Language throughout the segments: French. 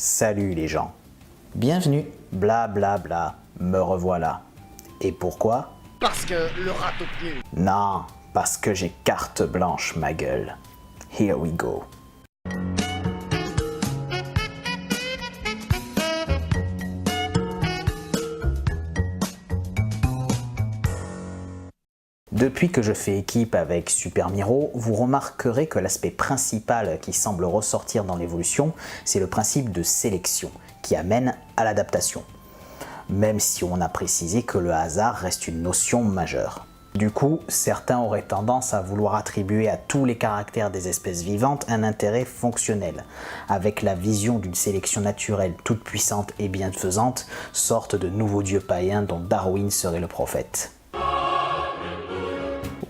Salut les gens. Bienvenue, bla bla bla, me revoilà. Et pourquoi? Parce que le râteau-pied. Non, parce que j'ai carte blanche, ma gueule. Here we go. Depuis que je fais équipe avec Super Miro, vous remarquerez que l'aspect principal qui semble ressortir dans l'évolution, c'est le principe de sélection, qui amène à l'adaptation. Même si on a précisé que le hasard reste une notion majeure. Du coup, certains auraient tendance à vouloir attribuer à tous les caractères des espèces vivantes un intérêt fonctionnel, avec la vision d'une sélection naturelle toute puissante et bienfaisante, sorte de nouveau dieu païen dont Darwin serait le prophète.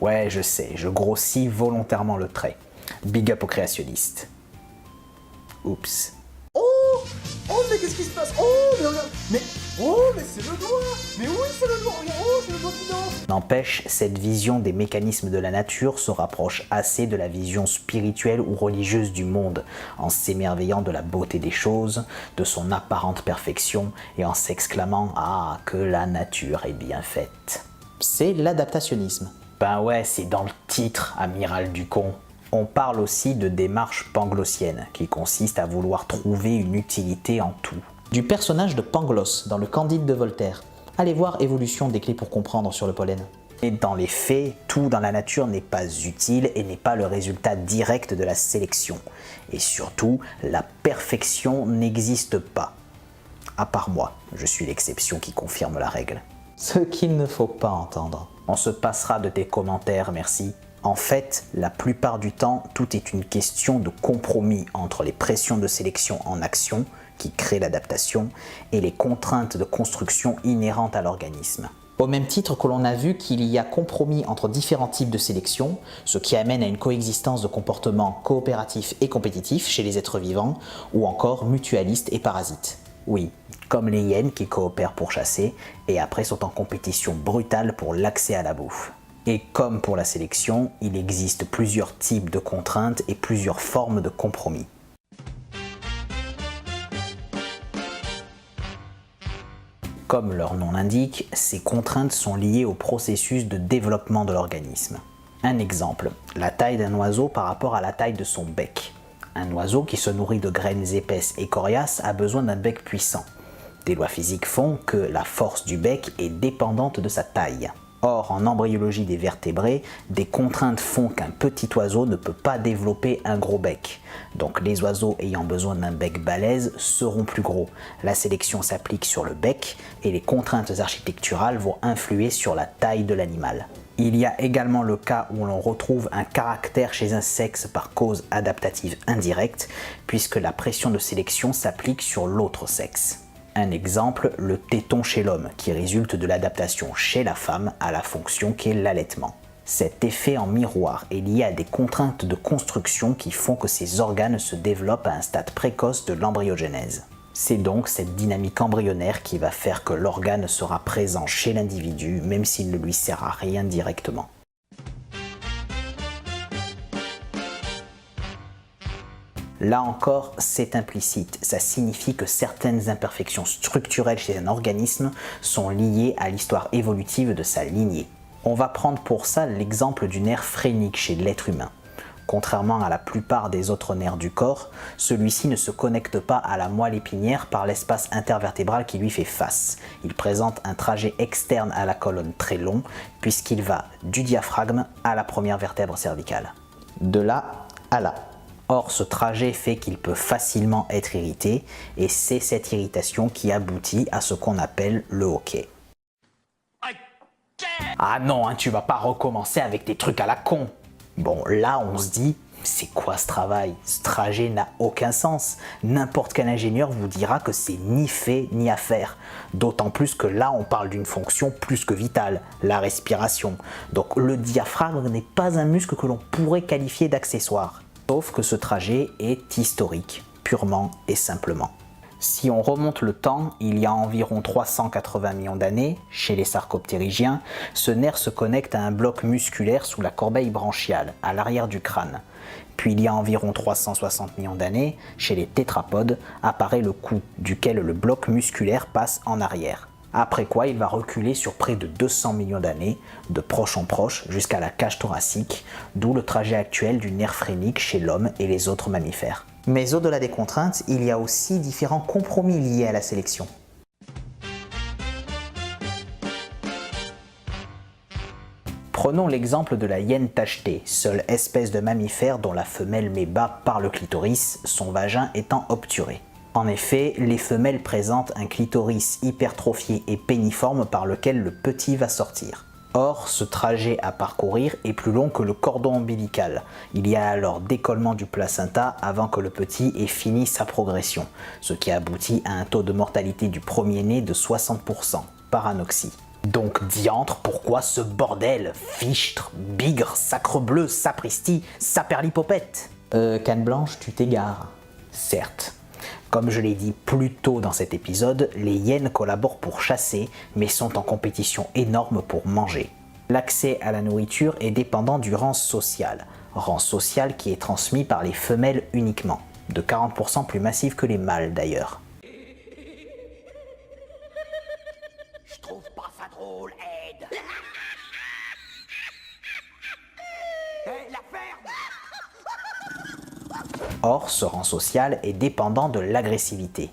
Ouais, je sais, je grossis volontairement le trait. Big up aux créationnistes. Oups. Oh, mais qu'est-ce qui se passe? Oh, mais regarde. Mais c'est le doigt. Mais oui, c'est le doigt. Oh, c'est le doigt qui danse. N'empêche, cette vision des mécanismes de la nature se rapproche assez de la vision spirituelle ou religieuse du monde, en s'émerveillant de la beauté des choses, de son apparente perfection, et en s'exclamant « Ah, que la nature est bien faite ». C'est l'adaptationnisme. Ben ouais, c'est dans le titre, amiral Ducon. On parle aussi de démarche panglossienne, qui consiste à vouloir trouver une utilité en tout. Du personnage de Pangloss dans le Candide de Voltaire. Allez voir Évolution des clés pour comprendre sur le pollen. Et dans les faits, tout dans la nature n'est pas utile et n'est pas le résultat direct de la sélection. Et surtout, la perfection n'existe pas. À part moi, je suis l'exception qui confirme la règle. Ce qu'il ne faut pas entendre. On se passera de tes commentaires, merci. En fait, la plupart du temps, tout est une question de compromis entre les pressions de sélection en action, qui créent l'adaptation, et les contraintes de construction inhérentes à l'organisme. Au même titre que l'on a vu qu'il y a compromis entre différents types de sélection, ce qui amène à une coexistence de comportements coopératifs et compétitifs chez les êtres vivants, ou encore mutualistes et parasites. Oui, comme les hyènes qui coopèrent pour chasser et après sont en compétition brutale pour l'accès à la bouffe. Et comme pour la sélection, il existe plusieurs types de contraintes et plusieurs formes de compromis. Comme leur nom l'indique, ces contraintes sont liées au processus de développement de l'organisme. Un exemple, la taille d'un oiseau par rapport à la taille de son bec. Un oiseau qui se nourrit de graines épaisses et coriaces a besoin d'un bec puissant. Des lois physiques font que la force du bec est dépendante de sa taille. Or, en embryologie des vertébrés, des contraintes font qu'un petit oiseau ne peut pas développer un gros bec. Donc les oiseaux ayant besoin d'un bec balèze seront plus gros. La sélection s'applique sur le bec et les contraintes architecturales vont influer sur la taille de l'animal. Il y a également le cas où l'on retrouve un caractère chez un sexe par cause adaptative indirecte, puisque la pression de sélection s'applique sur l'autre sexe. Un exemple, le téton chez l'homme, qui résulte de l'adaptation chez la femme à la fonction qu'est l'allaitement. Cet effet en miroir est lié à des contraintes de construction qui font que ces organes se développent à un stade précoce de l'embryogenèse. C'est donc cette dynamique embryonnaire qui va faire que l'organe sera présent chez l'individu, même s'il ne lui sert à rien directement. Là encore, c'est implicite, ça signifie que certaines imperfections structurelles chez un organisme sont liées à l'histoire évolutive de sa lignée. On va prendre pour ça l'exemple du nerf phrénique chez l'être humain. Contrairement à la plupart des autres nerfs du corps, celui-ci ne se connecte pas à la moelle épinière par l'espace intervertébral qui lui fait face. Il présente un trajet externe à la colonne très long, puisqu'il va du diaphragme à la première vertèbre cervicale. De là à là. Or, ce trajet fait qu'il peut facilement être irrité, et c'est cette irritation qui aboutit à ce qu'on appelle le hoquet. Ah non, hein, tu vas pas recommencer avec tes trucs à la con. Bon, là on se dit, c'est quoi ce travail? Ce trajet n'a aucun sens. N'importe quel ingénieur vous dira que c'est ni fait ni à faire. D'autant plus que là on parle d'une fonction plus que vitale, la respiration. Donc le diaphragme n'est pas un muscle que l'on pourrait qualifier d'accessoire. Sauf que ce trajet est historique, purement et simplement. Si on remonte le temps, il y a environ 380 millions d'années, chez les sarcoptérygiens, ce nerf se connecte à un bloc musculaire sous la corbeille branchiale, à l'arrière du crâne. Puis il y a environ 360 millions d'années, chez les tétrapodes, apparaît le cou, duquel le bloc musculaire passe en arrière. Après quoi, il va reculer sur près de 200 millions d'années, de proche en proche, jusqu'à la cage thoracique, d'où le trajet actuel du nerf phrénique chez l'homme et les autres mammifères. Mais au-delà des contraintes, il y a aussi différents compromis liés à la sélection. Prenons l'exemple de la hyène tachetée, seule espèce de mammifère dont la femelle met bas par le clitoris, son vagin étant obturé. En effet, les femelles présentent un clitoris hypertrophié et péniforme par lequel le petit va sortir. Or, ce trajet à parcourir est plus long que le cordon ombilical. Il y a alors décollement du placenta avant que le petit ait fini sa progression, ce qui aboutit à un taux de mortalité du premier-né de 60%, par anoxie. Donc diantre, pourquoi ce bordel? Fichtre, bigre, sacrebleu, sapristi, saperlipopette. Canne blanche, tu t'égares. Certes. Comme je l'ai dit plus tôt dans cet épisode, les hyènes collaborent pour chasser, mais sont en compétition énorme pour manger. L'accès à la nourriture est dépendant du rang social qui est transmis par les femelles uniquement, de 40% plus massif que les mâles d'ailleurs. Je trouve pas ça drôle, Ed. La ferme. Or, ce rang social est dépendant de l'agressivité.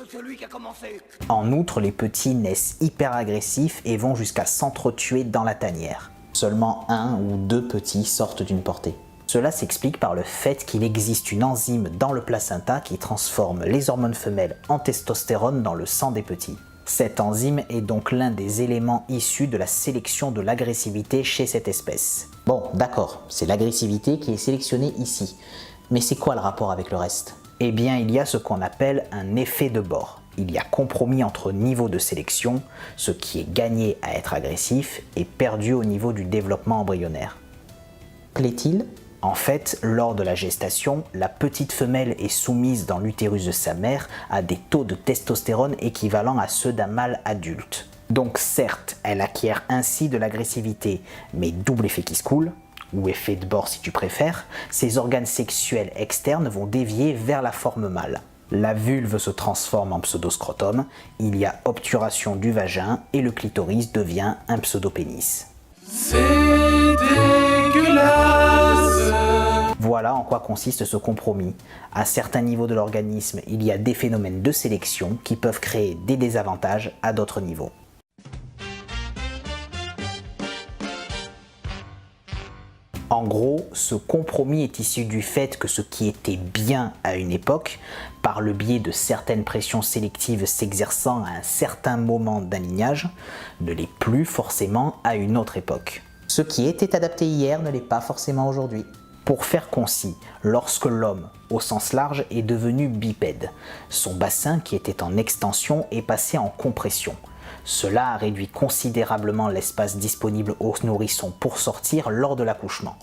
C'est lui qui a commencé. En outre, les petits naissent hyper agressifs et vont jusqu'à s'entretuer dans la tanière. Seulement 1 ou 2 petits sortent d'une portée. Cela s'explique par le fait qu'il existe une enzyme dans le placenta qui transforme les hormones femelles en testostérone dans le sang des petits. Cette enzyme est donc l'un des éléments issus de la sélection de l'agressivité chez cette espèce. Bon, d'accord, c'est l'agressivité qui est sélectionnée ici. Mais c'est quoi le rapport avec le reste? Eh bien, il y a ce qu'on appelle un effet de bord. Il y a compromis entre niveau de sélection, ce qui est gagné à être agressif, et perdu au niveau du développement embryonnaire. Plaît-il? En fait, lors de la gestation, la petite femelle est soumise dans l'utérus de sa mère à des taux de testostérone équivalents à ceux d'un mâle adulte. Donc certes, elle acquiert ainsi de l'agressivité, mais double effet qui se coule, ou effet de bord si tu préfères, ses organes sexuels externes vont dévier vers la forme mâle. La vulve se transforme en pseudoscrotum, il y a obturation du vagin et le clitoris devient un pseudopénis. C'est dégueulasse. Voilà en quoi consiste ce compromis. À certains niveaux de l'organisme, il y a des phénomènes de sélection qui peuvent créer des désavantages à d'autres niveaux. En gros, ce compromis est issu du fait que ce qui était bien à une époque, par le biais de certaines pressions sélectives s'exerçant à un certain moment d'un lignage, ne l'est plus forcément à une autre époque. Ce qui était adapté hier ne l'est pas forcément aujourd'hui. Pour faire concis, lorsque l'homme, au sens large, est devenu bipède, son bassin qui était en extension est passé en compression. Cela a réduit considérablement l'espace disponible aux nourrissons pour sortir lors de l'accouchement.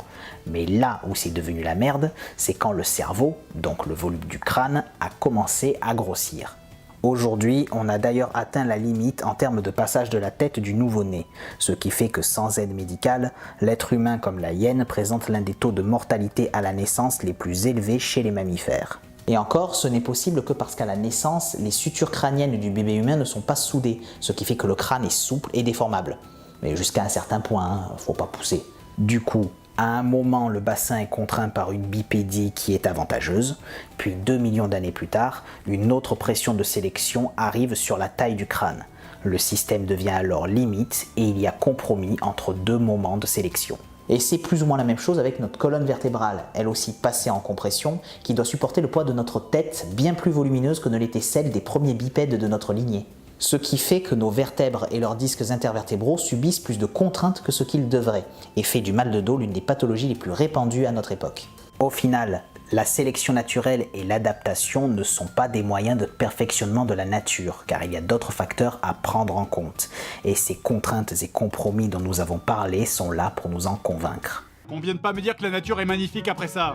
Mais là où c'est devenu la merde, c'est quand le cerveau, donc le volume du crâne, a commencé à grossir. Aujourd'hui, on a d'ailleurs atteint la limite en termes de passage de la tête du nouveau-né, ce qui fait que sans aide médicale, l'être humain comme la hyène présente l'un des taux de mortalité à la naissance les plus élevés chez les mammifères. Et encore, ce n'est possible que parce qu'à la naissance, les sutures crâniennes du bébé humain ne sont pas soudées, ce qui fait que le crâne est souple et déformable. Mais jusqu'à un certain point, faut pas pousser. Du coup, à un moment, le bassin est contraint par une bipédie qui est avantageuse, puis 2 millions d'années plus tard, une autre pression de sélection arrive sur la taille du crâne. Le système devient alors limite et il y a compromis entre 2 moments de sélection. Et c'est plus ou moins la même chose avec notre colonne vertébrale, elle aussi passée en compression, qui doit supporter le poids de notre tête bien plus volumineuse que ne l'était celle des premiers bipèdes de notre lignée. Ce qui fait que nos vertèbres et leurs disques intervertébraux subissent plus de contraintes que ce qu'ils devraient, et fait du mal de dos l'une des pathologies les plus répandues à notre époque. Au final, la sélection naturelle et l'adaptation ne sont pas des moyens de perfectionnement de la nature, car il y a d'autres facteurs à prendre en compte, et ces contraintes et compromis dont nous avons parlé sont là pour nous en convaincre. Qu'on vienne pas me dire que la nature est magnifique après ça.